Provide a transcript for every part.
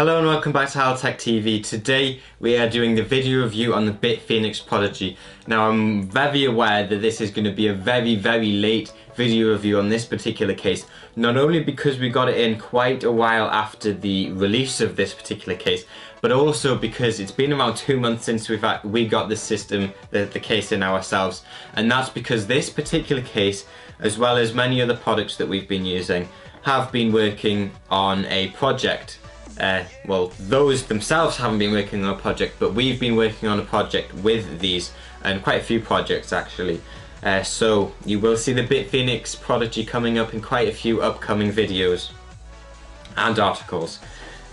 Hello and welcome back to Hal Tech TV. Today we are doing the video review on the BitFenix Prodigy. Now I'm very aware that this is going to be a very late video review on this particular case, not only because we got it in quite a while after the release of this particular case, but also because it's been around 2 months since we got the system, the case in ourselves. And that's because this particular case, as well as many other products that we've been using, have been working on a project. Well, those themselves haven't been working on a project, but we've been working on a project with these, and quite a few projects actually. So you will see the BitFenix Prodigy coming up in quite a few upcoming videos and articles.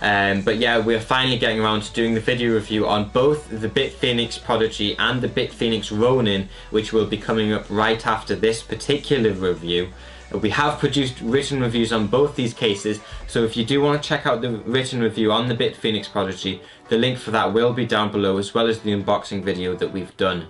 But yeah, we're finally getting around to doing the video review on both the BitFenix Prodigy and the BitFenix Ronin, which will be coming up right after this particular review. We have produced written reviews on both these cases, so if you do want to check out the written review on the BitFenix Prodigy, the link for that will be down below, as well as the unboxing video that we've done.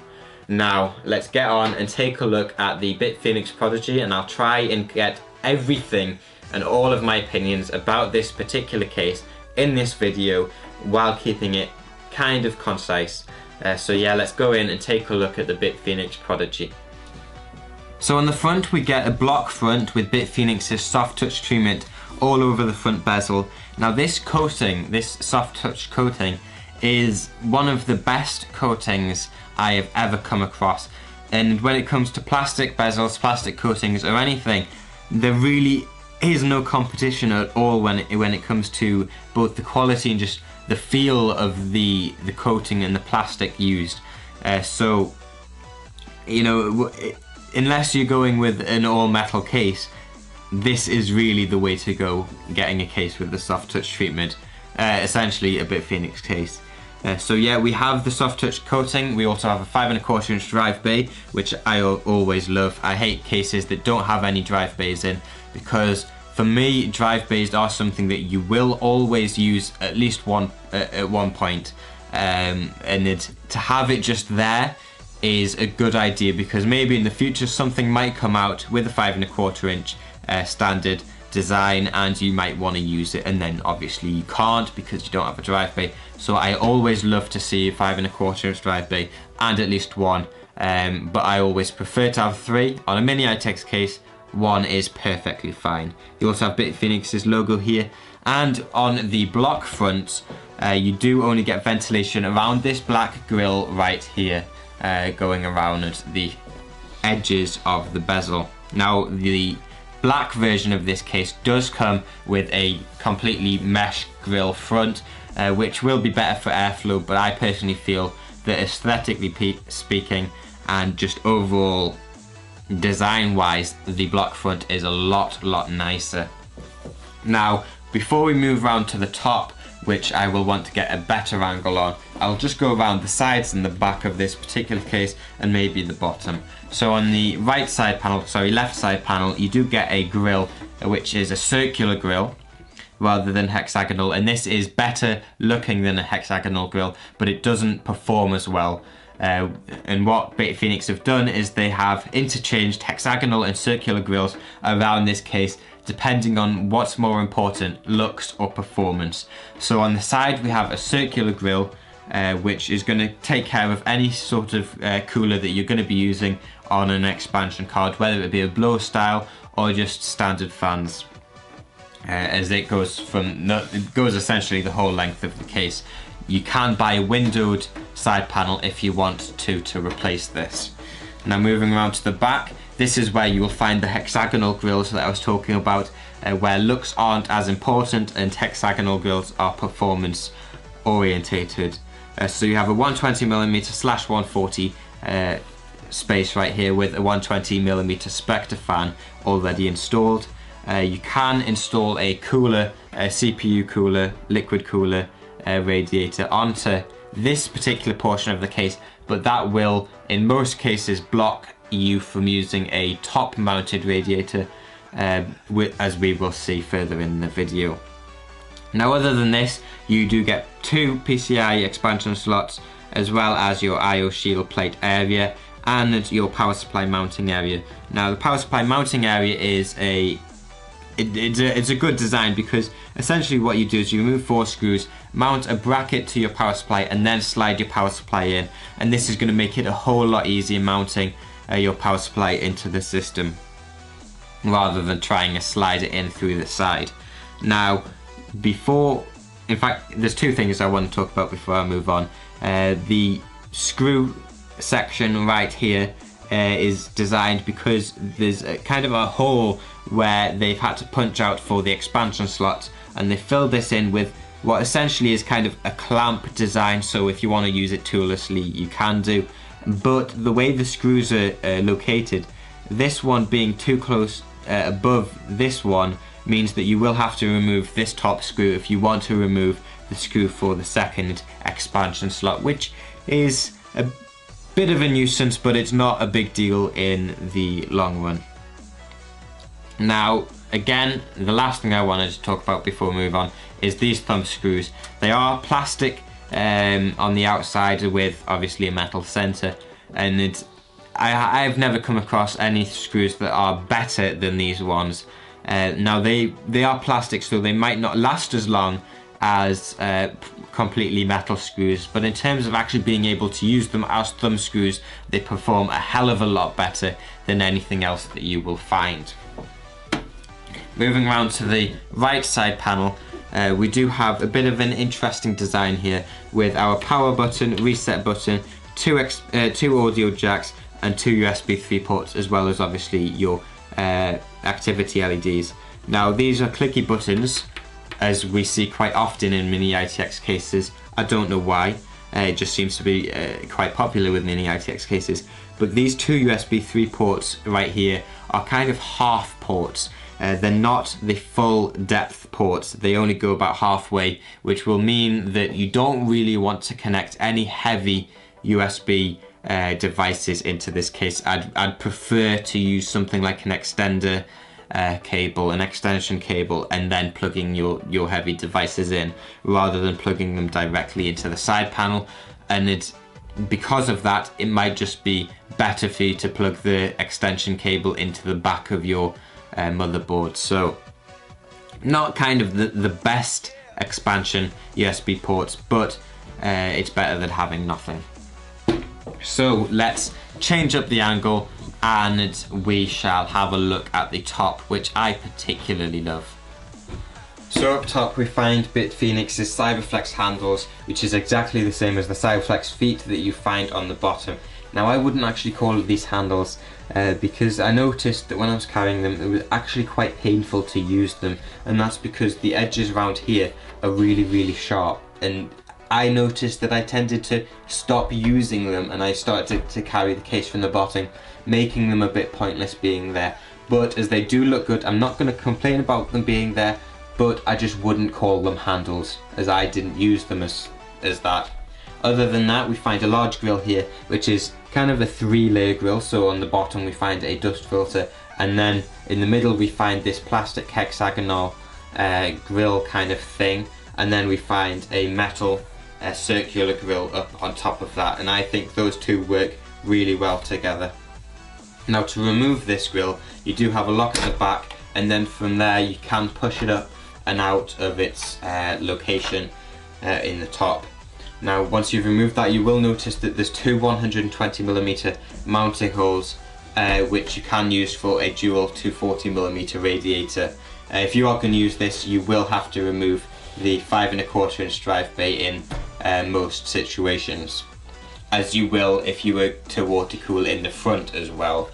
Now, let's get on and take a look at the BitFenix Prodigy, and I'll try and get everything and all of my opinions about this particular case in this video, while keeping it kind of concise. So yeah, let's go in and take a look at the BitFenix Prodigy. So on the front we get a block front with BitFenix's soft touch treatment all over the front bezel. Now this coating, this soft touch coating, is one of the best coatings I have ever come across. And when it comes to plastic bezels, plastic coatings or anything, there really is no competition at all when it comes to both the quality and just the feel of the coating and the plastic used. So, you know, unless you're going with an all-metal case, this is really the way to go, getting a case with the soft touch treatment, essentially a BitFenix case. So yeah, we have the soft touch coating. We also have a 5 1/4 inch drive bay, which I always love. I hate cases that don't have any drive bays in, because for me, drive bays are something that you will always use at least one at one point, and to have it just there is a good idea, because maybe in the future something might come out with a 5 1/4 inch standard design and you might want to use it, and then obviously you can't because you don't have a drive bay. So I always love to see a 5 1/4 inch drive bay and at least one, but I always prefer to have 3. On a Mini-ITX case, 1 is perfectly fine. You also have BitFenix's logo here, and on the block front you do only get ventilation around this black grille right here, going around the edges of the bezel. Now the black version of this case does come with a completely mesh grille front, which will be better for airflow, but I personally feel that aesthetically speaking and just overall design wise, the block front is a lot nicer. Now before we move around to the top, which I will want to get a better angle on, I'll just go around the sides and the back of this particular case and maybe the bottom. So on the left side panel, you do get a grille, which is a circular grille rather than hexagonal, and this is better looking than a hexagonal grille, but it doesn't perform as well. And what BitFenix have done is they have interchanged hexagonal and circular grills around this case, depending on what's more important, looks or performance. So on the side we have a circular grille, which is going to take care of any sort of cooler that you're going to be using on an expansion card, whether it be a blower style or just standard fans, as it goes essentially the whole length of the case. You can buy a windowed side panel if you want to replace this. Now moving around to the back, this is where you will find the hexagonal grills that I was talking about, where looks aren't as important and hexagonal grills are performance orientated. So you have a 120mm/140 space right here with a 120mm Spectre fan already installed. You can install a cooler, a CPU cooler, liquid cooler radiator onto this particular portion of the case, but that will in most cases block you from using a top mounted radiator, as we will see further in the video. Now other than this, you do get 2 PCI expansion slots, as well as your IO shield plate area and your power supply mounting area. Now the power supply mounting area is a it's a good design, because essentially what you do is you remove 4 screws, mount a bracket to your power supply, and then slide your power supply in, and this is going to make it a whole lot easier mounting your power supply into the system, rather than trying to slide it in through the side. Now, in fact, there's 2 things I want to talk about before I move on. The screw section right here is designed because there's kind of a hole where they've had to punch out for the expansion slot, and they filled this in with what essentially is kind of a clamp design, so if you want to use it toollessly you can do. But the way the screws are located, this one being too close above this one, means that you will have to remove this top screw if you want to remove the screw for the second expansion slot, which is a bit of a nuisance, but it's not a big deal in the long run. Now, again, the last thing I wanted to talk about before we move on is these thumb screws. They are plastic on the outside with obviously a metal center, and I've never come across any screws that are better than these ones. Now they are plastic, so they might not last as long as completely metal screws, but in terms of actually being able to use them as thumb screws, they perform a hell of a lot better than anything else that you will find. Moving around to the right side panel, we do have a bit of an interesting design here with our power button, reset button, two audio jacks, and 2 USB 3 ports, as well as obviously your activity LEDs. Now, these are clicky buttons, as we see quite often in Mini-ITX cases. I don't know why, it just seems to be quite popular with Mini-ITX cases. But these 2 USB 3 ports right here are kind of half ports. They're not the full depth ports, they only go about halfway, which will mean that you don't really want to connect any heavy USB devices into this case. I'd prefer to use something like an extender cable, an extension cable, and then plugging your heavy devices in, rather than plugging them directly into the side panel. And because of that, it might just be better for you to plug the extension cable into the back of your motherboard. So not kind of the best expansion USB ports, but it's better than having nothing. So let's change up the angle and we shall have a look at the top, which I particularly love. So up top we find BitFenix's Cyberflex handles, which is exactly the same as the Cyberflex feet that you find on the bottom. Now, I wouldn't actually call these handles because I noticed that when I was carrying them, it was actually quite painful to use them, and that's because the edges around here are really sharp, and I noticed that I tended to stop using them and I started to carry the case from the bottom, making them a bit pointless being there. But as they do look good, I'm not going to complain about them being there, but I just wouldn't call them handles, as I didn't use them as that. Other than that, we find a large grill here, which is kind of a 3-layer grill. So on the bottom we find a dust filter, and then in the middle we find this plastic hexagonal grill kind of thing, and then we find a metal circular grill up on top of that, and I think those two work really well together. Now, to remove this grill, you do have a lock at the back, and then from there you can push it up and out of its location in the top. Now, once you've removed that, you will notice that there's 2 120mm mounting holes, which you can use for a dual 240mm radiator. If you are going to use this, you will have to remove the 5¼ inch drive bay in most situations, as you will if you were to water cool in the front as well.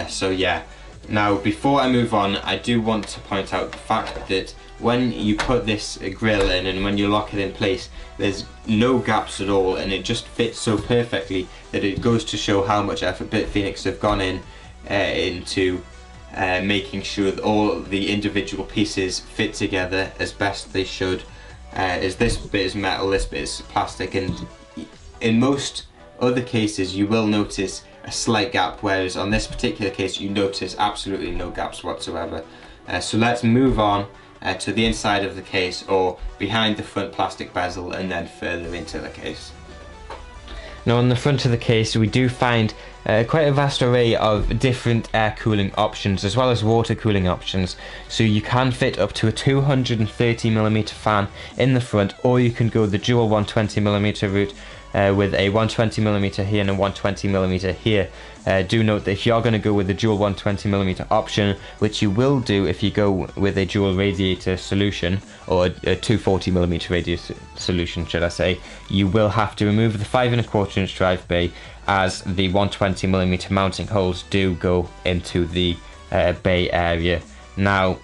So yeah. Now, before I move on, I do want to point out the fact that when you put this grill in and when you lock it in place, there's no gaps at all, and it just fits so perfectly that it goes to show how much effort BitFenix have gone into making sure that all the individual pieces fit together as best they should. As this bit is metal, this bit is plastic, and in most other cases you will notice a slight gap, whereas on this particular case you notice absolutely no gaps whatsoever. So let's move on to the inside of the case, or behind the front plastic bezel, and then further into the case. Now on the front of the case we do find quite a vast array of different air cooling options as well as water cooling options. So you can fit up to a 230mm fan in the front, or you can go the dual 120mm route with a 120mm here and a 120mm here. Do note that if you're going to go with the dual 120mm option, which you will do if you go with a dual radiator solution, or a 240mm radiator solution should I say, you will have to remove the 5¼ drive bay, as the 120mm mounting holes do go into the bay area. Now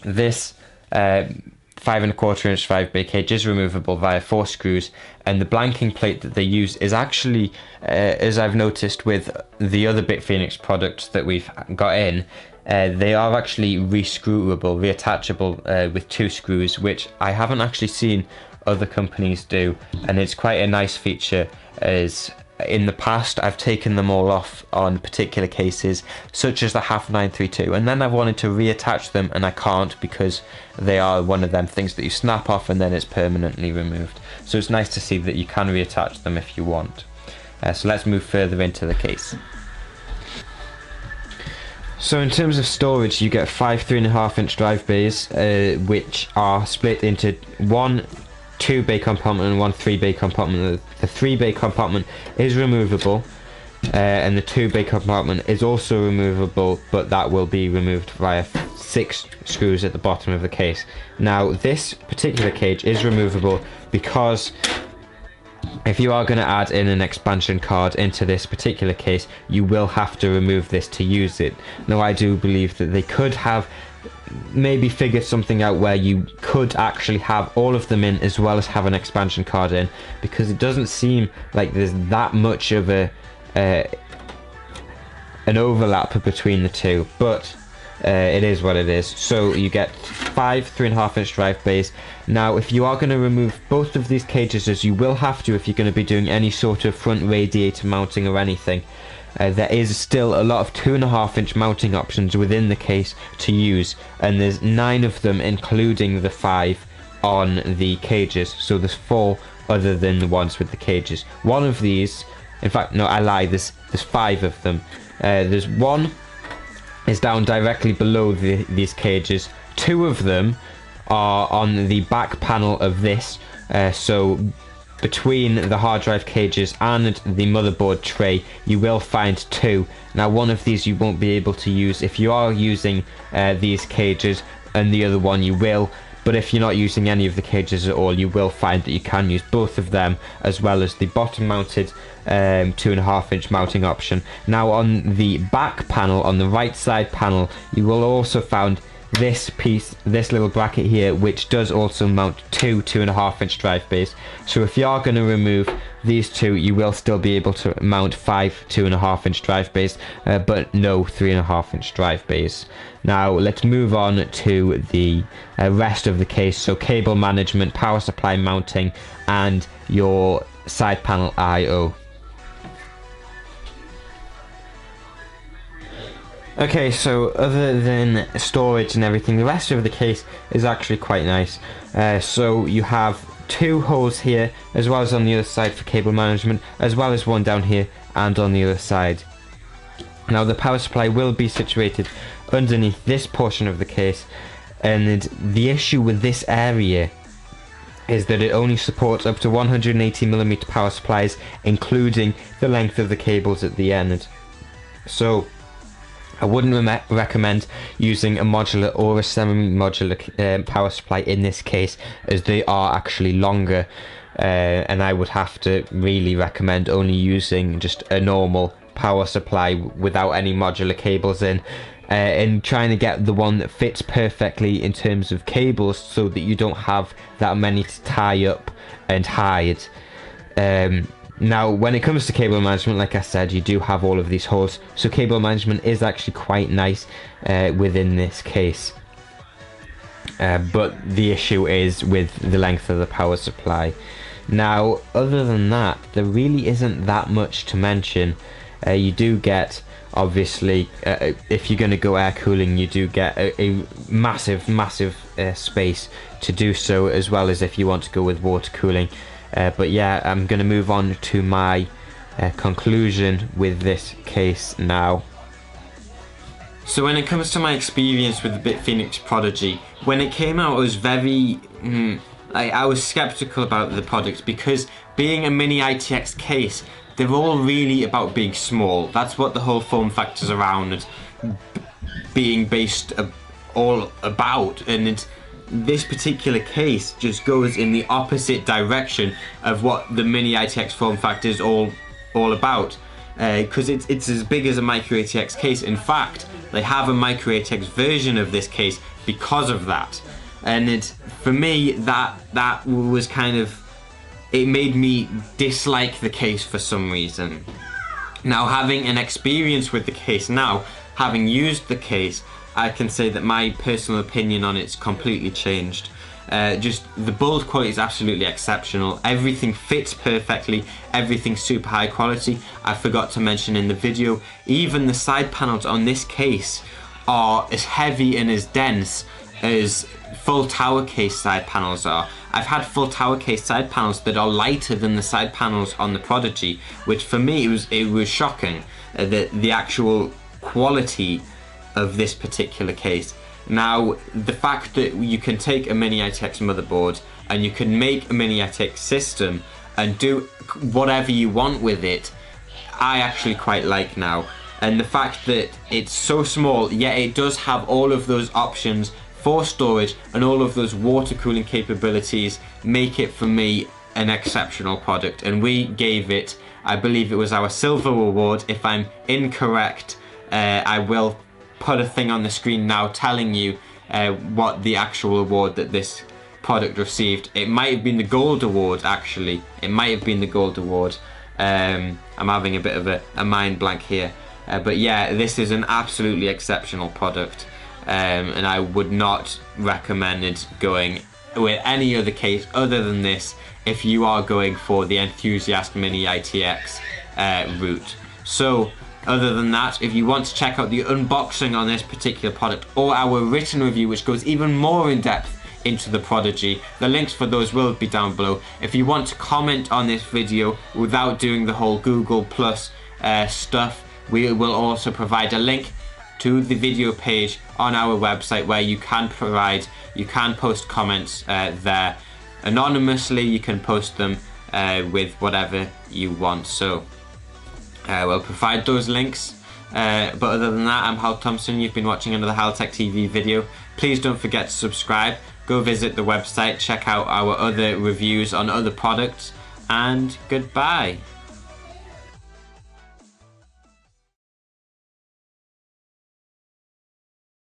this 5¼ drive bay cage is removable via 4 screws, and the blanking plate that they use is actually, as I've noticed with the other BitFenix products that we've got in, they are actually re-screwable, reattachable with 2 screws, which I haven't actually seen other companies do, and it's quite a nice feature, as in the past I've taken them all off on particular cases such as the HAF 932, and then I've wanted to reattach them and I can't, because they are one of them things that you snap off and then it's permanently removed. So it's nice to see that you can reattach them if you want. So let's move further into the case. So in terms of storage, you get 5 3.5-inch drive bays, which are split into one 2-bay compartment and one 3-bay compartment. The 3-bay compartment is removable, and the 2-bay compartment is also removable, but that will be removed via 6 screws at the bottom of the case. Now this particular cage is removable because if you are going to add in an expansion card into this particular case, you will have to remove this to use it. Now I do believe that they could have maybe figured something out where you could actually have all of them in as well as have an expansion card in, because it doesn't seem like there's that much of an overlap between the two, but it is what it is. So you get 5 3.5-inch drive bays. Now if you are going to remove both of these cages, as you will have to if you're going to be doing any sort of front radiator mounting or anything, there is still a lot of 2.5-inch mounting options within the case to use, and there's 9 of them including the 5 on the cages, so there's 4 other than the ones with the cages. One of these, in fact no, I lie, there's 5 of them. There's one is down directly below these cages. 2 of them are on the back panel of this, so between the hard drive cages and the motherboard tray you will find 2. Now one of these you won't be able to use if you are using these cages, and the other one you will, but if you're not using any of the cages at all, you will find that you can use both of them, as well as the bottom mounted 2.5-inch mounting option. Now on the back panel, on the right side panel, you will also find this piece, this little bracket here, which does also mount 2 2.5-inch drive bays. So if you are going to remove these 2, you will still be able to mount 5 2.5-inch drive bays, but no 3.5-inch drive bays. Now let's move on to the rest of the case. So cable management, power supply mounting, and your side panel I/O. Okay, so other than storage and everything, the rest of the case is actually quite nice. So you have 2 holes here, as well as on the other side for cable management, as well as one down here and on the other side. Now the power supply will be situated underneath this portion of the case, and the issue with this area is that it only supports up to 180mm power supplies, including the length of the cables at the end. So I wouldn't recommend using a modular or a semi-modular power supply in this case, as they are actually longer, and I would have to really recommend only using just a normal power supply without any modular cables in, and trying to get the one that fits perfectly in terms of cables, so that you don't have that many to tie up and hide. Now when it comes to cable management, like I said, you do have all of these holes, so cable management is actually quite nice within this case, but the issue is with the length of the power supply. Now other than that, there really isn't that much to mention. You do get, obviously, if you're going to go air cooling, you do get a massive space to do so, as well as if you want to go with water cooling. But yeah, I'm going to move on to my conclusion with this case now. So when it comes to my experience with the BitFenix Prodigy, when it came out I was very, I was skeptical about the product, because being a Mini-ITX case, they're all really about being small. That's what the whole form factor's around being based all about, and this particular case just goes in the opposite direction of what the Mini-ITX form factor is all about. Because it's as big as a Micro ATX case. In fact, they have a Micro ATX version of this case because of that. And for me, that was kind of, it made me dislike the case for some reason. Now, having an experience with the case now, having used the case, I can say that my personal opinion on it's completely changed. Just the build quality is absolutely exceptional. Everything fits perfectly. Everything's super high quality. I forgot to mention in the video, even the side panels on this case are as heavy and as dense as full tower case side panels are. I've had full tower case side panels that are lighter than the side panels on the Prodigy, which for me it was shocking, the actual quality of this particular case. Now, the fact that you can take a Mini-ITX motherboard and you can make a Mini-ITX system and do whatever you want with it, I actually quite like now. And the fact that it's so small, yet it does have all of those options for storage and all of those water cooling capabilities, make it for me an exceptional product. And we gave it, I believe it was our silver award. If I'm incorrect, I will put a thing on the screen now telling you what the actual award that this product received. It might have been the gold award, actually. It might have been the gold award. I'm having a bit of a mind blank here. But yeah, this is an absolutely exceptional product. And I would not recommend going with any other case other than this if you are going for the enthusiast Mini-ITX route. So, other than that, if you want to check out the unboxing on this particular product or our written review, which goes even more in depth into the Prodigy, the links for those will be down below. If you want to comment on this video without doing the whole Google Plus stuff, we will also provide a link to the video page on our website where you can post comments there anonymously. You can post them with whatever you want. So we'll provide those links. But other than that, I'm Hal Thompson. You've been watching another Hal Tech TV video. Please don't forget to subscribe. Go visit the website, check out our other reviews on other products, and goodbye.